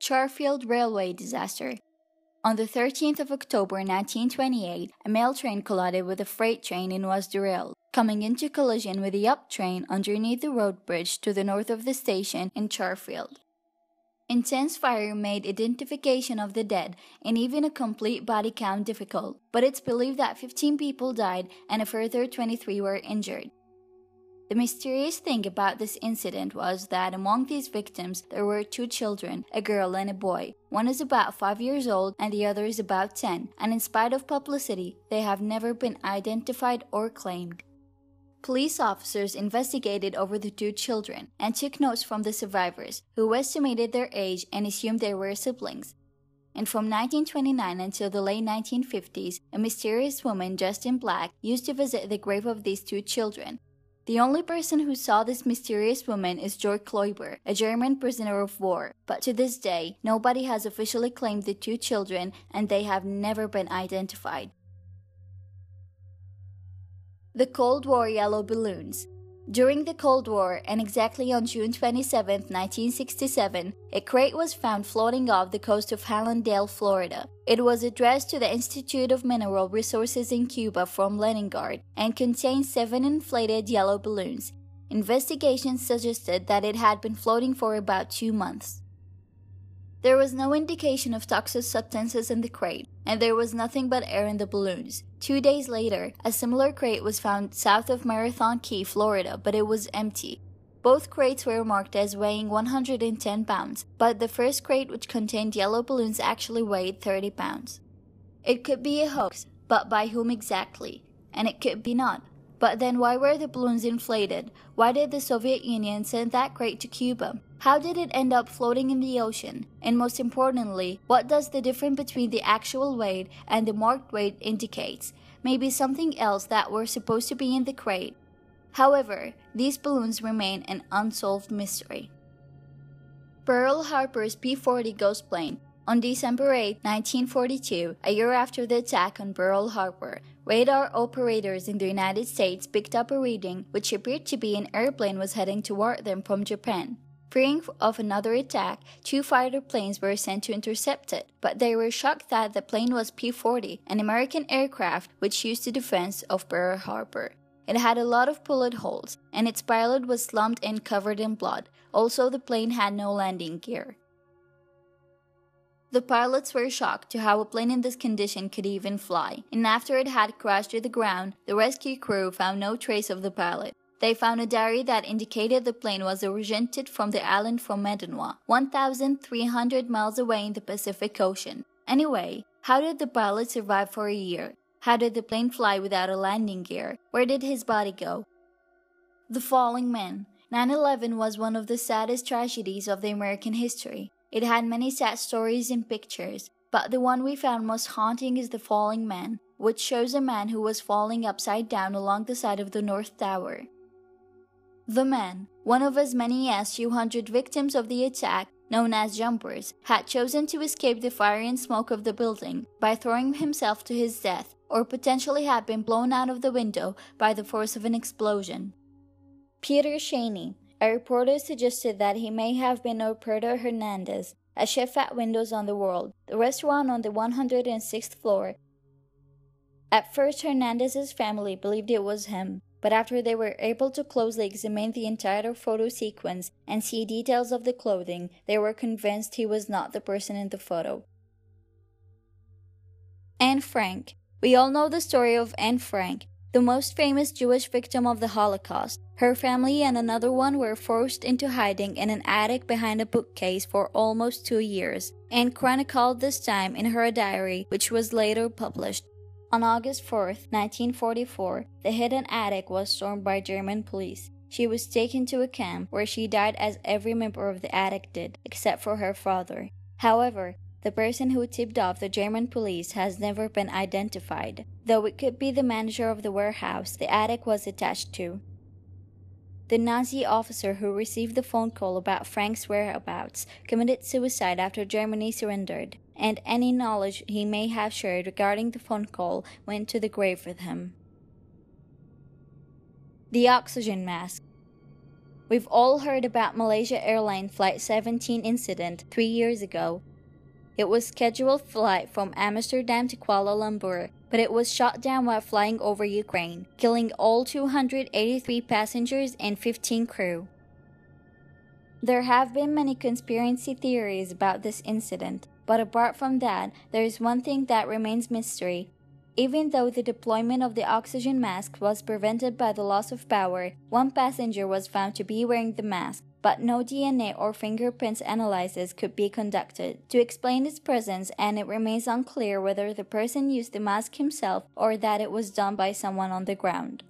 Charfield Railway Disaster. On the 13th of October 1928, a mail train collided with a freight train and was derailed, coming into collision with the up train underneath the road bridge to the north of the station in Charfield. Intense fire made identification of the dead and even a complete body count difficult, but it's believed that 15 people died and a further 23 were injured. The mysterious thing about this incident was that among these victims there were 2 children, a girl and a boy. One is about 5 years old and the other is about 10, and in spite of publicity, they have never been identified or claimed. Police officers investigated over the 2 children and took notes from the survivors, who estimated their age and assumed they were siblings. And from 1929 until the late 1950s, a mysterious woman dressed in black used to visit the grave of these 2 children. The only person who saw this mysterious woman is Georg Kloiber, a German prisoner of war, but to this day, nobody has officially claimed the 2 children and they have never been identified. The Cold War Yellow Balloons. During the Cold War, and exactly on June 27, 1967, a crate was found floating off the coast of Hallandale, Florida. It was addressed to the Institute of Mineral Resources in Cuba from Leningrad and contained 7 inflated yellow balloons. Investigations suggested that it had been floating for about 2 months. There was no indication of toxic substances in the crate, and there was nothing but air in the balloons. 2 days later, a similar crate was found south of Marathon Key, Florida, but it was empty. Both crates were marked as weighing 110 pounds, but the first crate, which contained yellow balloons, actually weighed 30 pounds. It could be a hoax, but by whom exactly? And it could be not. But then why were the balloons inflated? Why did the Soviet Union send that crate to Cuba? How did it end up floating in the ocean? And most importantly, what does the difference between the actual weight and the marked weight indicates? Maybe something else that were supposed to be in the crate. However, these balloons remain an unsolved mystery. Pearl Harbor's P-40 ghost plane. On December 8, 1942, a year after the attack on Pearl Harbor, radar operators in the United States picked up a reading which appeared to be an airplane was heading toward them from Japan. Fearing of another attack, 2 fighter planes were sent to intercept it, but they were shocked that the plane was P-40, an American aircraft which used the defense of Pearl Harbor. It had a lot of bullet holes, and its pilot was slumped and covered in blood. Also, the plane had no landing gear. The pilots were shocked to how a plane in this condition could even fly, and after it had crashed to the ground, the rescue crew found no trace of the pilot. They found a diary that indicated the plane was originated from the island from Medinois, 1,300 miles away in the Pacific Ocean. Anyway, how did the pilot survive for a year? How did the plane fly without a landing gear? Where did his body go? The Falling Man. 9/11 was one of the saddest tragedies of the American history. It had many sad stories and pictures, but the one we found most haunting is the Falling Man, which shows a man who was falling upside down along the side of the North Tower. The man, one of as many as 200 victims of the attack, known as jumpers, had chosen to escape the fire and smoke of the building by throwing himself to his death, or potentially had been blown out of the window by the force of an explosion. Peter Cheney. A reporter suggested that he may have been Roberto Hernandez, a chef at Windows on the World, the restaurant on the 106th floor. At first, Hernandez's family believed it was him, but after they were able to closely examine the entire photo sequence and see details of the clothing, they were convinced he was not the person in the photo. Anne Frank. We all know the story of Anne Frank, the most famous Jewish victim of the Holocaust. Her family and another one were forced into hiding in an attic behind a bookcase for almost 2 years, and chronicled this time in her diary, which was later published. On August 4, 1944, the hidden attic was stormed by German police. She was taken to a camp where she died as every member of the attic did, except for her father. However, the person who tipped off the German police has never been identified, though it could be the manager of the warehouse the attic was attached to. The Nazi officer who received the phone call about Frank's whereabouts committed suicide after Germany surrendered, and any knowledge he may have shared regarding the phone call went to the grave with him. The oxygen mask. We've all heard about Malaysia Airlines Flight 17 incident 3 years ago. It was scheduled flight from Amsterdam to Kuala Lumpur, but it was shot down while flying over Ukraine, killing all 283 passengers and 15 crew. There have been many conspiracy theories about this incident, but apart from that, there is one thing that remains mystery. Even though the deployment of the oxygen mask was prevented by the loss of power, one passenger was found to be wearing the mask, but no DNA or fingerprints analysis could be conducted to explain its presence, and it remains unclear whether the person used the mask himself or that it was done by someone on the ground.